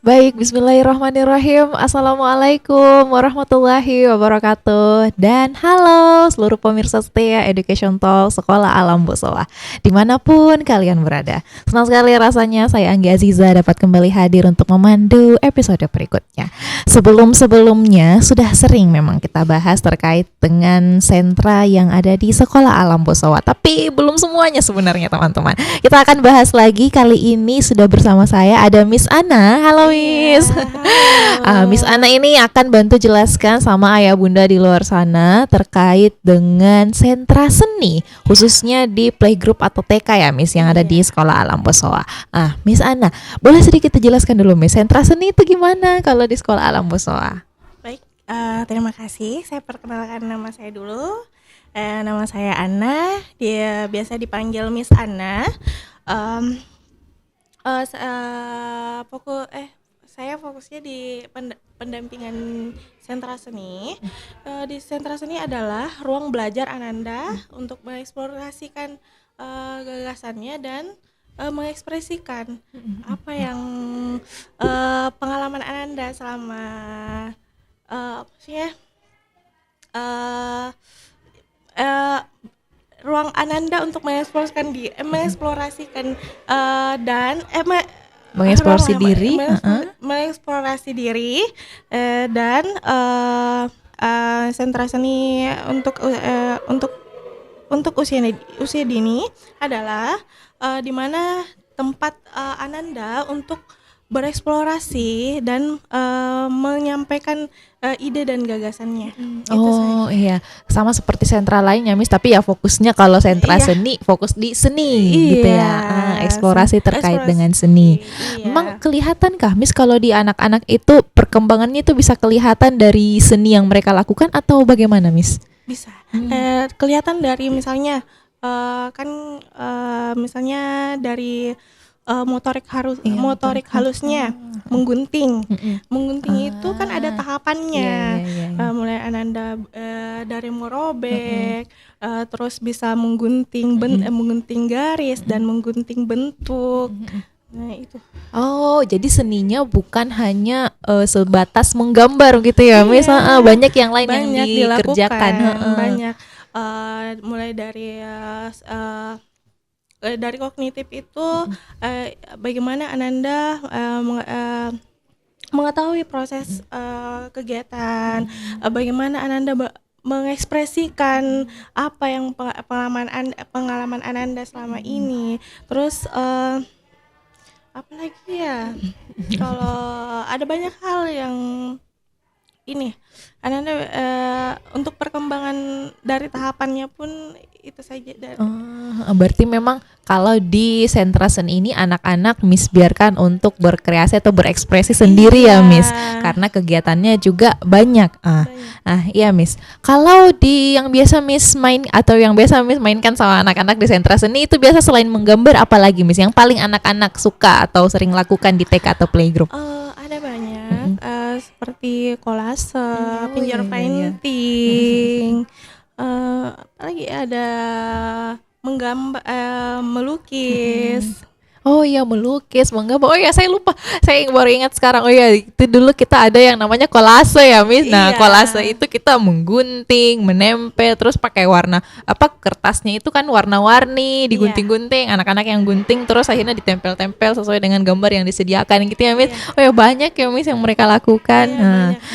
Baik, bismillahirrahmanirrahim. Assalamualaikum warahmatullahi wabarakatuh. Dan halo seluruh pemirsa setia Education Talk Sekolah Alam Bosowa dimanapun kalian berada. Senang sekali rasanya saya Anggi Aziza dapat kembali hadir untuk memandu episode berikutnya. Sebelum-sebelumnya sudah sering memang kita bahas terkait dengan sentra yang ada di Sekolah Alam Bosowa. Tapi belum semuanya sebenarnya teman-teman. Kita akan bahas lagi, kali ini sudah bersama saya ada Miss Ana. Halo Miss. Miss Ana ini akan bantu jelaskan sama ayah bunda di luar sana terkait dengan sentra seni, khususnya di playgroup atau TK ya Miss yang ada di Sekolah Alam Bosowa. Miss Ana, boleh sedikit dijelaskan dulu Miss, sentra seni itu gimana kalau di Sekolah Alam Bosowa? Baik, terima kasih. Saya perkenalkan nama saya dulu. Nama saya Ana, dia biasa dipanggil Miss Ana. Saya fokusnya di pendampingan sentra seni. Di sentra seni adalah ruang belajar Ananda untuk mengeksplorasikan gagasannya dan mengekspresikan apa yang pengalaman Ananda selama ruang Ananda untuk mengeksplorasikan Mengeksplorasi diri, mengeksplorasi diri dan sentra seni untuk usia dini adalah di mana tempat Ananda untuk bereksplorasi dan menyampaikan ide dan gagasannya. Iya, sama seperti sentra lainnya Miss, tapi ya fokusnya kalau sentra seni fokus di seni gitu ya. Eksplorasi terkait dengan seni. Memang kelihatankah Miss kalau di anak-anak itu perkembangannya itu bisa kelihatan dari seni yang mereka lakukan atau bagaimana Miss? Bisa. Kelihatan dari misalnya misalnya dari motorik halusnya, menggunting itu kan ada tahapannya. Mulai Ananda dari merobek, terus bisa menggunting garis dan menggunting bentuk. Nah itu. Jadi seninya bukan hanya sebatas menggambar gitu ya Miss. Banyak yang lain yang dikerjakan. Banyak. Mulai dari kognitif itu bagaimana Ananda mengetahui proses kegiatan, bagaimana Ananda mengekspresikan apa yang pengalaman Ananda selama ini. Terus apa lagi ya? Kalau ada banyak hal yang ini Ananda untuk perkembangan dari tahapannya pun itu saja. Berarti memang kalau di sentra seni ini anak-anak Miss biarkan untuk berkreasi atau berekspresi sendiri ya Miss, karena kegiatannya juga banyak. Iya Miss. Kalau di yang biasa Miss mainkan sama anak-anak di sentra seni itu biasa selain menggambar apalagi Miss yang paling anak-anak suka atau sering lakukan di TK atau playgroup? Ada banyak seperti kolase, pinjar painting. Lagi ada menggambar, melukis. Melukis, menggambar. Saya lupa. Saya baru ingat sekarang. Itu dulu kita ada yang namanya kolase ya, Miss. Nah, kolase itu kita menggunting, menempel, terus pakai warna kertasnya itu kan warna-warni, digunting-gunting. Anak-anak yang gunting terus akhirnya ditempel-tempel sesuai dengan gambar yang disediakan gitu ya, Miss. Banyak ya, Miss, yang mereka lakukan.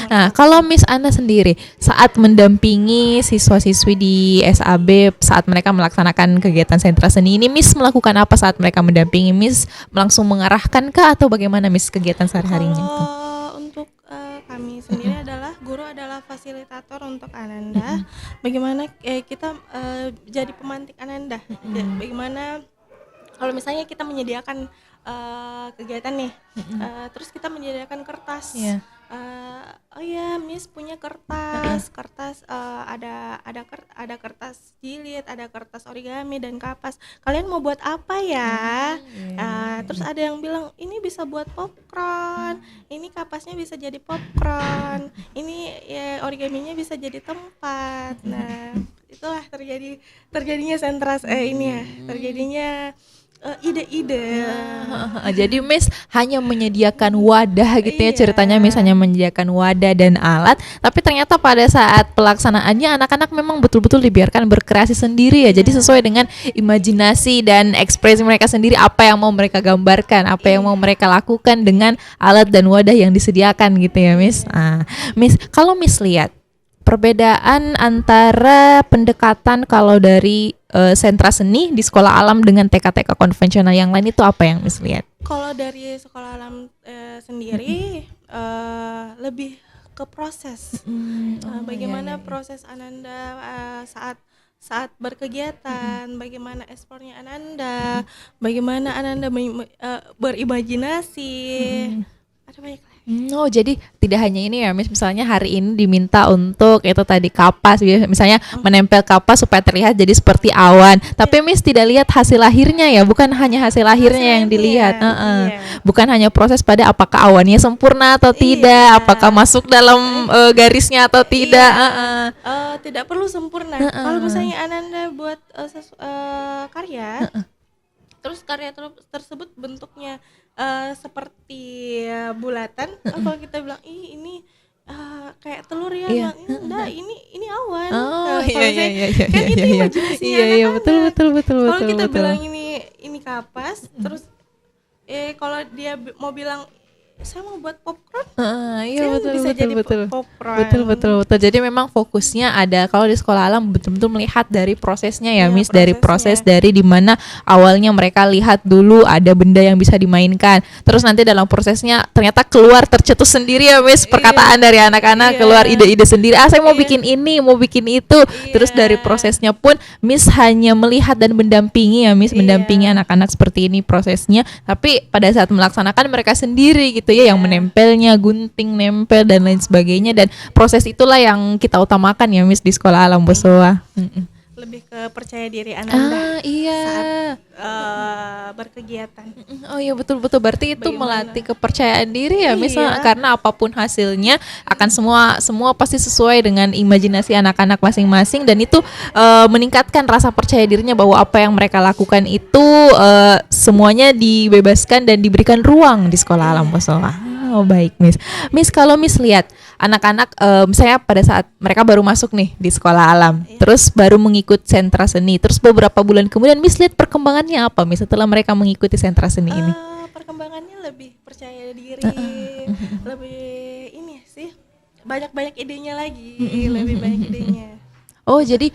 Nah, kalau Miss Ana sendiri saat mendampingi siswa-siswi di SAB saat mereka melaksanakan kegiatan sentra seni ini, Miss melakukan apa saat mereka mendampingi? Miss langsung mengarahkan kah atau bagaimana Miss kegiatan sehari-harinya itu? Untuk kami sendiri adalah guru adalah fasilitator untuk Ananda. Bagaimana kita jadi pemantik Ananda? Bagaimana kalau misalnya kita menyediakan kegiatan nih, terus kita menyediakan kertas. Miss punya kertas ada kertas jilid, ada kertas origami dan kapas. Kalian mau buat apa ya? Terus ada yang bilang ini bisa buat popcorn, ini kapasnya bisa jadi popcorn, ini origaminya bisa jadi tempat. Nah, itulah terjadinya sentra terjadinya ide-ide. Jadi Miss hanya menyediakan wadah gitu ya, Iya. ceritanya Miss hanya menyediakan wadah dan alat, tapi ternyata pada saat pelaksanaannya anak-anak memang betul-betul dibiarkan berkreasi sendiri ya. Jadi sesuai dengan imajinasi dan ekspresi mereka sendiri, apa yang mau mereka gambarkan, apa yang mau mereka lakukan dengan alat dan wadah yang disediakan gitu ya Miss. Miss, kalau Miss lihat perbedaan antara pendekatan kalau dari sentra seni di sekolah alam dengan TK-TK konvensional yang lain itu apa yang Miss lihat? Kalau dari sekolah alam sendiri lebih ke proses. Bagaimana proses Ananda saat berkegiatan, bagaimana eksplornya Ananda, bagaimana Ananda berimajinasi. Ada banyak lah. Oh, jadi tidak hanya ini ya Miss, misalnya hari ini diminta untuk itu tadi kapas, misalnya menempel kapas supaya terlihat jadi seperti awan, tapi Miss tidak lihat hasil akhirnya ya, bukan hanya hasil akhirnya yang dilihat. Bukan hanya proses pada apakah awannya sempurna atau tidak, apakah masuk dalam garisnya atau tidak. Tidak perlu sempurna. Kalau misalnya Ananda buat karya, terus karya tersebut bentuknya seperti bulatan, kalau kita bilang ini kayak telur ya, enggak, ini awan. Kan itu imajinasinya anak-anak. Betul. Kalau kita bilang ini kapas, terus kalau dia mau bilang saya mau buat popcorn, popcorn. Betul. Jadi memang fokusnya ada kalau di sekolah alam betul-betul melihat dari prosesnya ya, Miss, dari proses dari dimana awalnya mereka lihat dulu ada benda yang bisa dimainkan, terus nanti dalam prosesnya ternyata keluar tercetus sendiri ya Miss, perkataan dari anak-anak, keluar ide-ide sendiri, saya mau bikin ini, mau bikin itu, terus dari prosesnya pun Miss hanya melihat dan mendampingi ya Miss, mendampingi anak-anak seperti ini prosesnya, tapi pada saat melaksanakan mereka sendiri gitu ya, yang menempelnya, gunting, nempel dan lain sebagainya, dan proses itulah yang kita utamakan ya Miss di sekolah alam Bosowa. Lebih ke percaya diri Ananda saat berkegiatan. Oh iya, betul. Berarti itu melatih kepercayaan diri ya Miss, karena apapun hasilnya akan semua pasti sesuai dengan imajinasi anak-anak masing-masing, dan itu meningkatkan rasa percaya dirinya bahwa apa yang mereka lakukan itu semuanya dibebaskan dan diberikan ruang di sekolah alam Bosowa. Oh baik Miss. Miss, kalau Miss lihat anak-anak misalnya pada saat mereka baru masuk nih di sekolah alam, terus baru mengikut sentra seni, terus beberapa bulan kemudian Miss lihat perkembangannya apa Miss setelah mereka mengikuti sentra seni ini? Perkembangannya lebih percaya diri, lebih ini sih, banyak idenya lagi, lebih banyak idenya. Oh jadi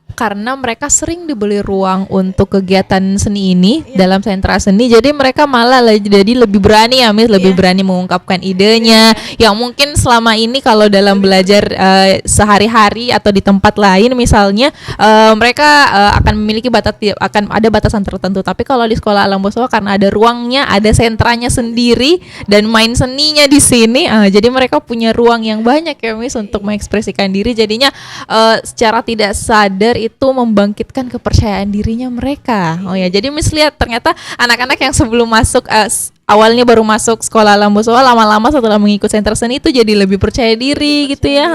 karena mereka sering diberi ruang untuk kegiatan seni ini dalam sentra seni, jadi mereka malah jadi lebih berani ya Miss, lebih berani mengungkapkan idenya yang mungkin selama ini kalau dalam belajar sehari-hari atau di tempat lain misalnya mereka akan memiliki akan ada batasan tertentu, tapi kalau di sekolah alam Bosowa karena ada ruangnya, ada sentranya sendiri dan main seninya di sini, jadi mereka punya ruang yang banyak ya Miss untuk mengekspresikan diri, jadinya secara tidak sadar itu membangkitkan kepercayaan dirinya mereka. Oh ya, jadi Miss lihat ternyata anak-anak yang sebelum masuk awalnya baru masuk sekolah alam Bosowa, lama-lama setelah mengikut sentra seni itu jadi lebih percaya diri gitu ya,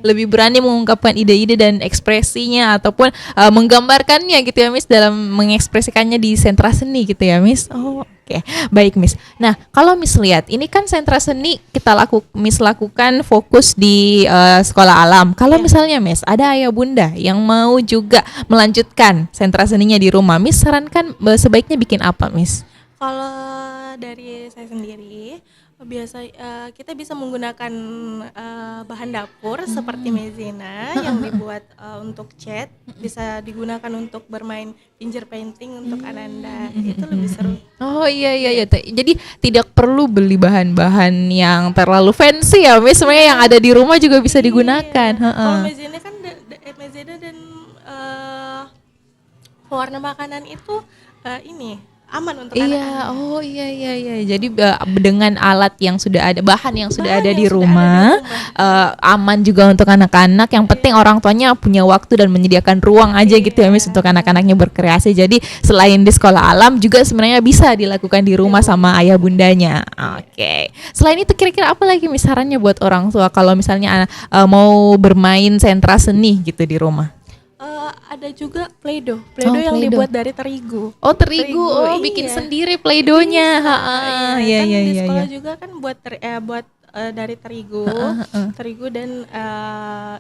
lebih berani mengungkapkan ide-ide dan ekspresinya ataupun menggambarkannya gitu ya Miss, dalam mengekspresikannya di sentra seni gitu ya Miss. Oh oke, baik Miss. Nah, kalau Miss lihat, ini kan sentra seni Miss lakukan fokus di sekolah alam. Kalau misalnya Miss ada ayah bunda yang mau juga melanjutkan sentra seninya di rumah, Miss sarankan sebaiknya bikin apa Miss? Kalau dari saya sendiri, biasa kita bisa menggunakan bahan dapur seperti maizena yang dibuat untuk cat, bisa digunakan untuk bermain finger painting untuk Ananda, itu lebih seru. Oh iya. Jadi tidak perlu beli bahan-bahan yang terlalu fancy ya Miss, sebenarnya yang ada di rumah juga bisa digunakan. Kalau maizena kan maizena dan pewarna makanan itu ini aman untuk anak-anak. Iya. Jadi dengan alat yang sudah ada, bahan yang sudah ada di rumah, aman juga untuk anak-anak. Yang penting orang tuanya punya waktu dan menyediakan ruang aja gitu ya Miss untuk anak-anaknya berkreasi. Jadi selain di sekolah alam juga sebenarnya bisa dilakukan di rumah sama ayah bundanya. Oke. Selain itu kira-kira apa lagi Miss sarannya buat orang tua kalau misalnya mau bermain sentra seni gitu di rumah? ada juga Play-Doh yang Play-Doh. dibuat dari terigu. Oh, terigu. Oh, bikin iya. sendiri Play-Doh-nya. Bisa, Iya, kan iya, di iya, sekolah iya. juga kan buat dari terigu, terigu dan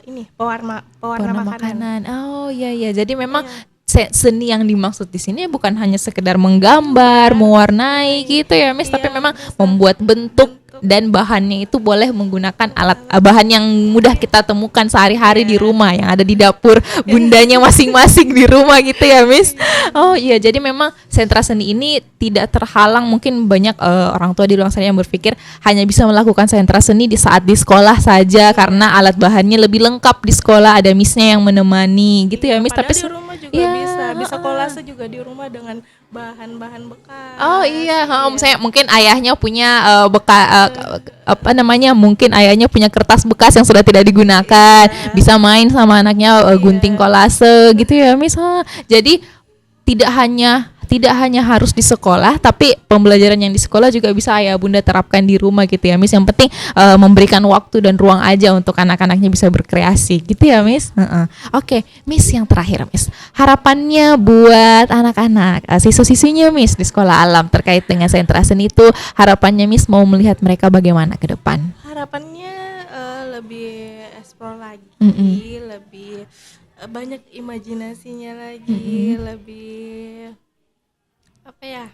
ini pewarna Warna makanan. makanan. Oh, iya, iya. Jadi memang Iya. seni yang dimaksud di sini bukan hanya sekedar menggambar, mewarnai gitu ya, Miss, tapi Iya, memang bisa. membuat bentuk dan bahannya itu boleh menggunakan bahan yang mudah kita temukan sehari-hari di rumah yang ada di dapur bundanya masing-masing di rumah gitu ya, Miss. Oh iya, jadi memang sentra seni ini tidak terhalang. Mungkin banyak orang tua di luar sana yang berpikir hanya bisa melakukan sentra seni di saat di sekolah saja karena alat bahannya lebih lengkap di sekolah, ada Missnya yang menemani gitu ya, Miss. Padahal Tapi di rumah juga iya, bisa kolase juga di rumah dengan bahan-bahan bekas. oh iya, saya mungkin ayahnya punya mungkin ayahnya punya kertas bekas yang sudah tidak digunakan, bisa main sama anaknya gunting kolase gitu ya, Miss. Jadi tidak hanya harus di sekolah, tapi pembelajaran yang di sekolah juga bisa ayah bunda terapkan di rumah gitu ya, Miss. Yang penting memberikan waktu dan ruang aja untuk anak-anaknya bisa berkreasi gitu ya, Miss. Oke, Miss, yang terakhir, Miss, harapannya buat anak-anak siswa-siswinya, Miss, di sekolah alam terkait dengan sentra seni itu, harapannya Miss mau melihat mereka bagaimana ke depan? Harapannya lebih eksplor lagi, lebih banyak imajinasinya lagi, lebih apa ya?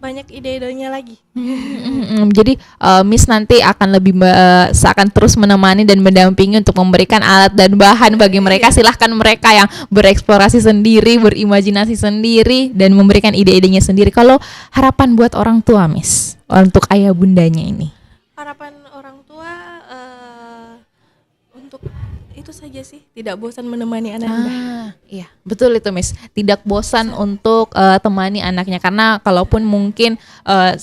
Banyak ide-idenya lagi. Jadi Miss nanti akan akan terus menemani dan mendampingi untuk memberikan alat dan bahan bagi mereka. Silahkan mereka yang bereksplorasi sendiri, berimajinasi sendiri, dan memberikan ide-idenya sendiri. Kalau harapan buat orang tua, Miss, untuk ayah bundanya ini? Harapan orang tua untuk itu saja sih, tidak bosan menemani anak-anak. Iya, betul itu, Miss. Tidak bosan untuk temani anaknya, karena kalaupun mungkin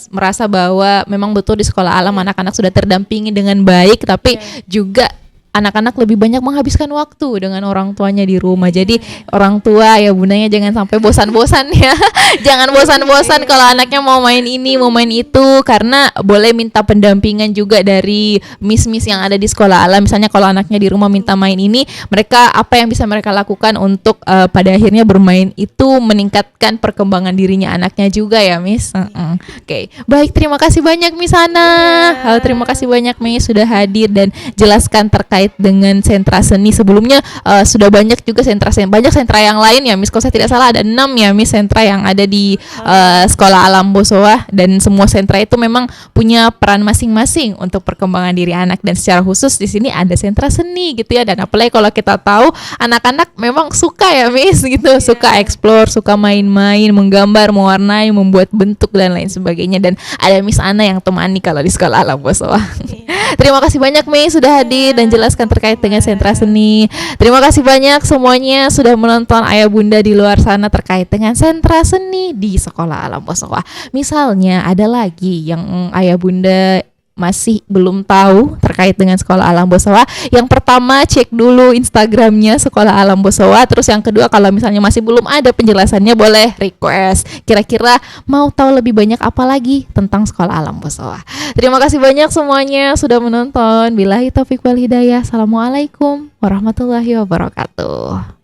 merasa bahwa memang betul di sekolah alam anak-anak sudah terdampingi dengan baik, tapi juga anak-anak lebih banyak menghabiskan waktu dengan orang tuanya di rumah. Jadi orang tua ya bundanya jangan sampai bosan-bosan ya. Jangan bosan-bosan kalau anaknya mau main ini, mau main itu, karena boleh minta pendampingan juga dari miss-miss yang ada di sekolah alam. Misalnya kalau anaknya di rumah minta main ini, mereka apa yang bisa mereka lakukan untuk pada akhirnya bermain itu meningkatkan perkembangan dirinya anaknya juga ya, Miss. Oke. Baik, terima kasih banyak Miss Hana. Terima kasih banyak Miss sudah hadir dan jelaskan terkait dengan sentra seni. Sebelumnya sudah banyak juga banyak sentra yang lain ya, Miss. Kalau saya tidak salah ada 6 ya, Miss, sentra yang ada di Sekolah Alam Bosowa, dan semua sentra itu memang punya peran masing-masing untuk perkembangan diri anak, dan secara khusus di sini ada sentra seni gitu ya. Dan apalagi kalau kita tahu anak-anak memang suka ya, Miss, gitu, suka explore, suka main-main, menggambar, mewarnai, membuat bentuk dan lain sebagainya. Dan ada Miss Ana yang temani kalau di Sekolah Alam Bosowa. Terima kasih banyak Miss sudah hadir dan jelaskan terkait dengan sentra seni. Terima kasih banyak semuanya sudah menonton ayah bunda di luar sana terkait dengan sentra seni di Sekolah Alam Bosowa. Misalnya ada lagi yang ayah bunda masih belum tahu terkait dengan Sekolah Alam Bosowa, yang pertama cek dulu Instagramnya Sekolah Alam Bosowa. Terus yang kedua, kalau misalnya masih belum ada penjelasannya, boleh request kira-kira mau tahu lebih banyak apa lagi tentang Sekolah Alam Bosowa. Terima kasih banyak semuanya sudah menonton. Billahi taufiq wal hidayah. Assalamualaikum warahmatullahi wabarakatuh.